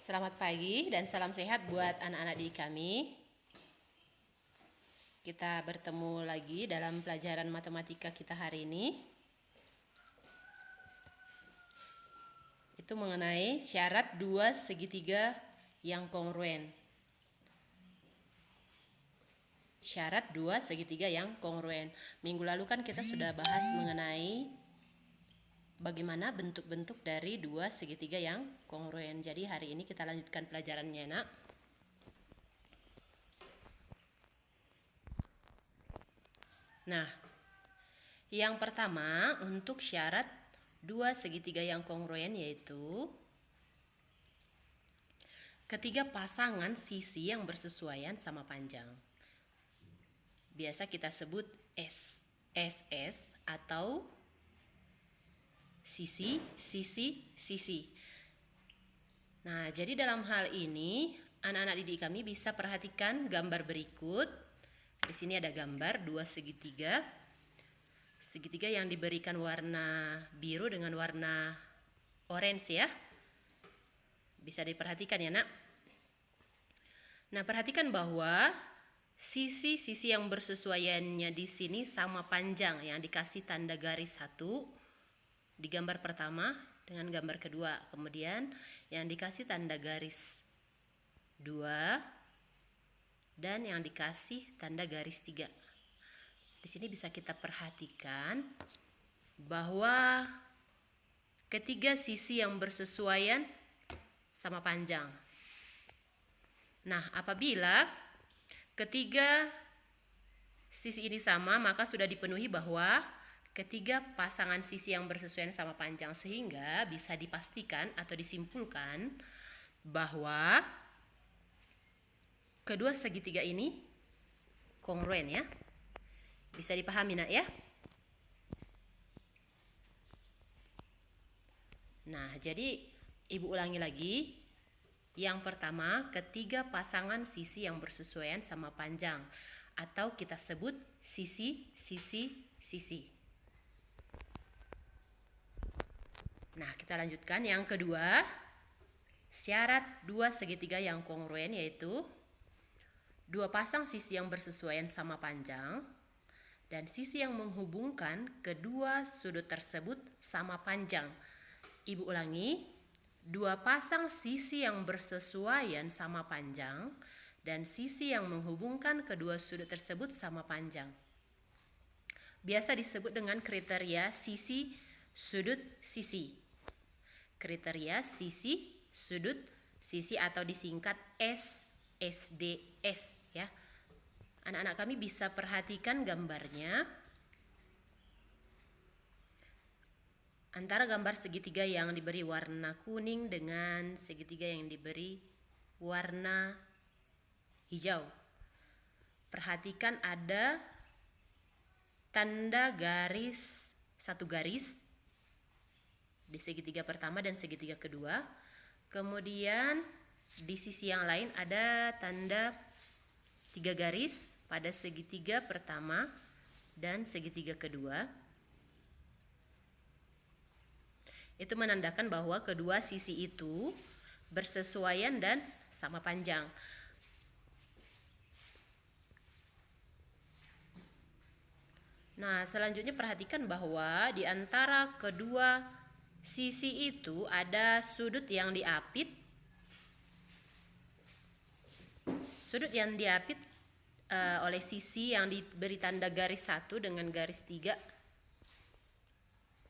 Selamat pagi dan salam sehat buat anak-anak didik kami. Kita bertemu lagi dalam pelajaran matematika kita hari ini. Itu mengenai syarat dua segitiga yang kongruen. Syarat dua segitiga yang kongruen. Minggu lalu kan kita sudah bahas mengenai bagaimana bentuk-bentuk dari dua segitiga yang kongruen. Jadi hari ini kita lanjutkan pelajarannya, nak. Nah, yang pertama untuk syarat dua segitiga yang kongruen yaitu ketiga pasangan sisi yang bersesuaian sama panjang. Biasa kita sebut SS atau sisi. Nah, jadi dalam hal ini anak-anak didik kami bisa perhatikan gambar berikut. Di sini ada gambar dua segitiga. Segitiga yang diberikan warna biru dengan warna orange ya. Bisa diperhatikan ya, nak. Nah, perhatikan bahwa sisi-sisi yang bersesuaiannya di sini sama panjang yang dikasih tanda garis 1 di gambar pertama dengan gambar kedua. Kemudian yang dikasih tanda garis 2 dan yang dikasih tanda garis 3. Di sini bisa kita perhatikan bahwa ketiga sisi yang bersesuaian sama panjang. Nah, apabila ketiga sisi ini sama, maka sudah dipenuhi bahwa ketiga pasangan sisi yang bersesuaian sama panjang, sehingga bisa dipastikan atau disimpulkan bahwa kedua segitiga ini kongruen ya. Bisa dipahami, nak ya? Nah, jadi ibu ulangi lagi. Yang pertama, ketiga pasangan sisi yang bersesuaian sama panjang atau kita sebut sisi. Nah, kita lanjutkan. Yang kedua, syarat dua segitiga yang kongruen yaitu dua pasang sisi yang bersesuaian sama panjang dan sisi yang menghubungkan kedua sudut tersebut sama panjang. Ibu ulangi. Dua pasang sisi yang bersesuaian sama panjang dan sisi yang menghubungkan kedua sudut tersebut sama panjang. Biasa disebut dengan kriteria sisi sudut sisi. Kriteria sisi sudut sisi atau disingkat SDS ya. Anak-anak kami bisa perhatikan gambarnya. Antara gambar segitiga yang diberi warna kuning dengan segitiga yang diberi warna hijau. Perhatikan ada tanda garis, satu garis di segitiga pertama dan segitiga kedua. Kemudian di sisi yang lain ada tanda 3 garis pada segitiga pertama dan segitiga kedua. Itu menandakan bahwa kedua sisi itu bersesuaian dan sama panjang. Nah, selanjutnya perhatikan bahwa di antara kedua sisi itu ada sudut yang diapit. Sudut yang diapit oleh sisi yang diberi tanda garis 1 dengan garis 3.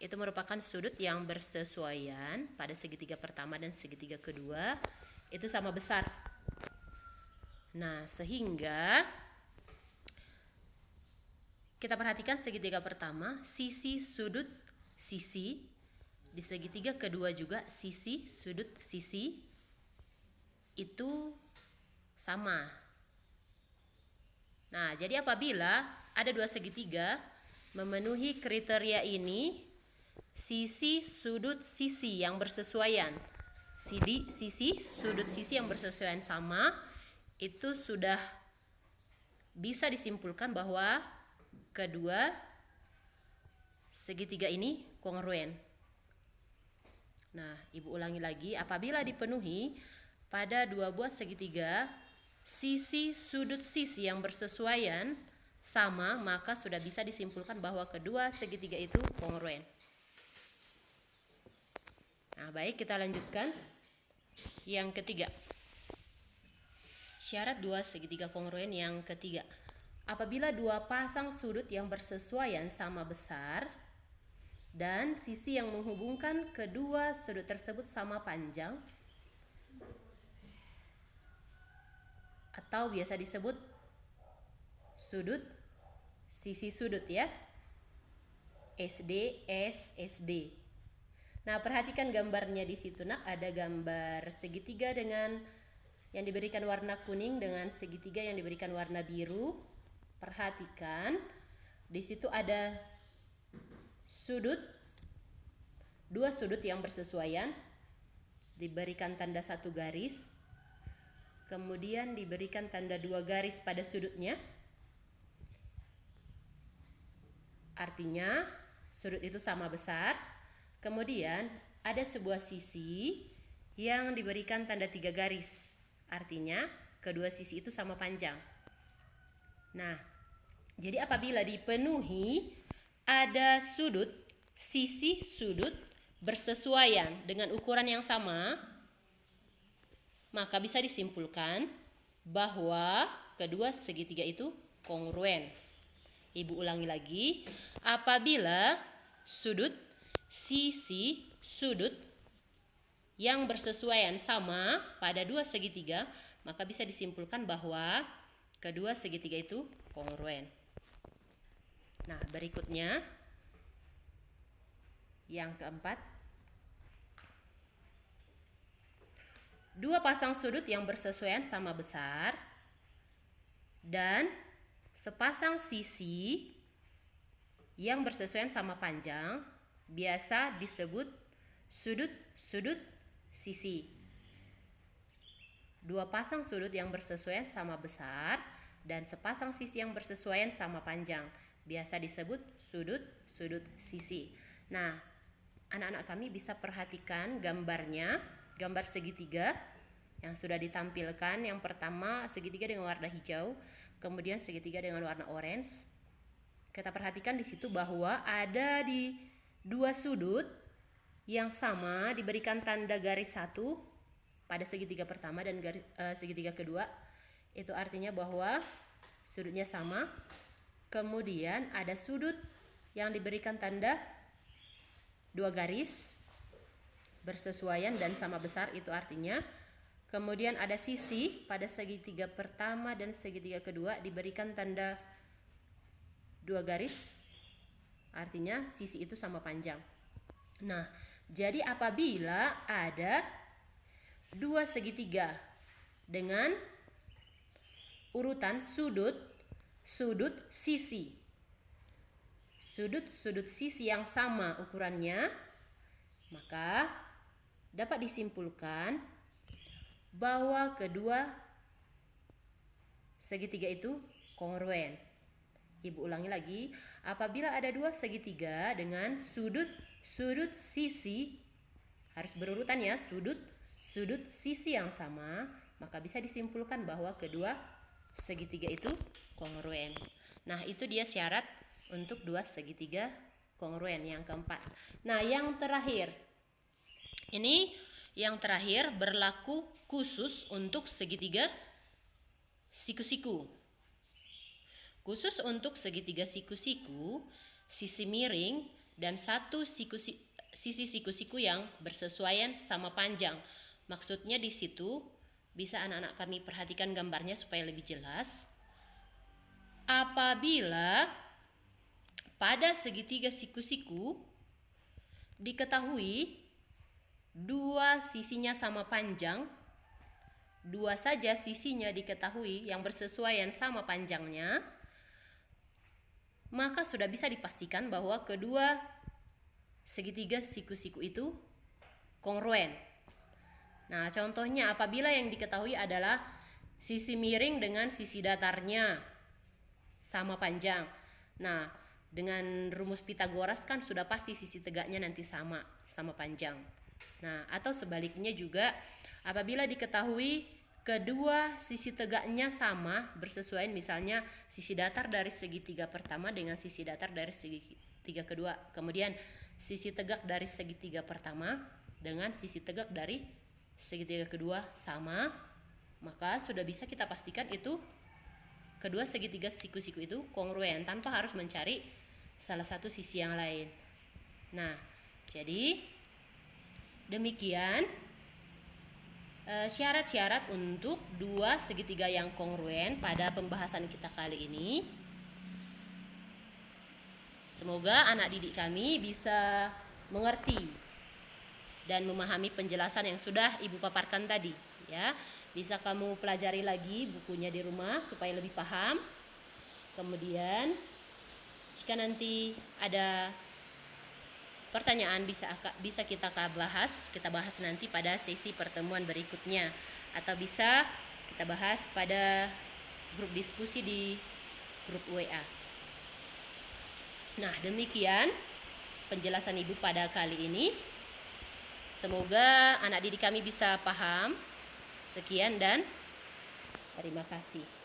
Itu merupakan sudut yang bersesuaian pada segitiga pertama dan segitiga kedua. Itu sama besar. Nah, sehingga kita perhatikan segitiga pertama, sisi sudut sisi. Di segitiga kedua juga sisi sudut sisi. Itu sama. Nah, jadi apabila ada dua segitiga memenuhi kriteria ini, sisi sudut sisi yang bersesuaian. Sisi sudut sisi yang bersesuaian sama itu sudah bisa disimpulkan bahwa kedua segitiga ini kongruen. Nah, ibu ulangi lagi, apabila dipenuhi pada dua buah segitiga, sisi sudut sisi yang bersesuaian sama, maka sudah bisa disimpulkan bahwa kedua segitiga itu kongruen. Nah, baik, kita lanjutkan. Yang ketiga, syarat dua segitiga kongruen yang ketiga. Apabila dua pasang sudut yang bersesuaian sama besar dan sisi yang menghubungkan kedua sudut tersebut sama panjang, atau biasa disebut sudut sisi sudut ya, SD. Nah, perhatikan gambarnya di situ, nak. Ada gambar segitiga dengan yang diberikan warna kuning dengan segitiga yang diberikan warna biru. Perhatikan di situ ada dua sudut yang bersesuaian, diberikan tanda satu garis, kemudian diberikan tanda dua garis pada sudutnya. Artinya sudut itu sama besar. Kemudian ada sebuah sisi yang diberikan tanda tiga garis. Artinya kedua sisi itu sama panjang. Nah, jadi apabila dipenuhi ada sisi sudut bersesuaian dengan ukuran yang sama, maka bisa disimpulkan bahwa kedua segitiga itu kongruen. Ibu ulangi lagi, apabila sisi sudut yang bersesuaian sama pada dua segitiga, maka bisa disimpulkan bahwa kedua segitiga itu kongruen. Nah, berikutnya yang keempat, dua pasang sudut yang bersesuaian sama besar dan sepasang sisi yang bersesuaian sama panjang, biasa disebut sudut sisi. Dua pasang sudut yang bersesuaian sama besar dan sepasang sisi yang bersesuaian sama panjang, biasa disebut sudut sisi. Nah, anak-anak kami bisa perhatikan gambarnya, gambar segitiga yang sudah ditampilkan. Yang pertama segitiga dengan warna hijau, kemudian segitiga dengan warna orange. Kita perhatikan di situ bahwa ada di dua sudut yang sama diberikan tanda garis satu pada segitiga pertama dan segitiga kedua. Itu artinya bahwa sudutnya sama. Kemudian ada sudut yang diberikan tanda dua garis bersesuaian dan sama besar, itu artinya. Kemudian ada sisi pada segitiga pertama dan segitiga kedua diberikan tanda dua garis, artinya sisi itu sama panjang. Nah, jadi apabila ada dua segitiga dengan urutan sudut sisi yang sama ukurannya, maka dapat disimpulkan bahwa kedua segitiga itu kongruen. Ibu ulangi lagi, apabila ada dua segitiga dengan sudut sisi, harus berurutan ya, sudut sisi yang sama, maka bisa disimpulkan bahwa kedua segitiga itu kongruen. Nah, itu dia syarat untuk dua segitiga kongruen yang keempat. Nah, yang terakhir, ini yang terakhir berlaku khusus untuk segitiga siku-siku. Khusus untuk segitiga siku-siku, sisi miring dan satu sisi siku-siku yang bersesuaian sama panjang. Maksudnya di situ bisa anak-anak kami perhatikan gambarnya supaya lebih jelas. Apabila pada segitiga siku-siku diketahui dua sisinya sama panjang, dua saja sisinya diketahui yang bersesuaian sama panjangnya, maka sudah bisa dipastikan bahwa kedua segitiga siku-siku itu kongruen. Nah, contohnya apabila yang diketahui adalah sisi miring dengan sisi datarnya sama panjang. Nah, dengan rumus Pitagoras kan sudah pasti sisi tegaknya nanti sama panjang. Nah, atau sebaliknya juga Apabila diketahui kedua sisi tegaknya sama, bersesuaian, misalnya sisi datar dari segitiga pertama dengan sisi datar dari segitiga kedua, kemudian sisi tegak dari segitiga pertama dengan sisi tegak dari segitiga kedua sama, maka sudah bisa kita pastikan itu kedua segitiga siku-siku itu kongruen tanpa harus mencari salah satu sisi yang lain. Nah, jadi demikian syarat-syarat untuk dua segitiga yang kongruen pada pembahasan kita kali ini. Semoga anak didik kami bisa mengerti dan memahami penjelasan yang sudah Ibu paparkan tadi, ya. Bisa kamu pelajari lagi bukunya di rumah supaya lebih paham. Kemudian jika nanti ada pertanyaan bisa kita bahas nanti pada sesi pertemuan berikutnya, atau bisa kita bahas pada grup diskusi di grup WA. Nah, demikian penjelasan Ibu pada kali ini. Semoga anak didik kami bisa paham. Sekian dan terima kasih.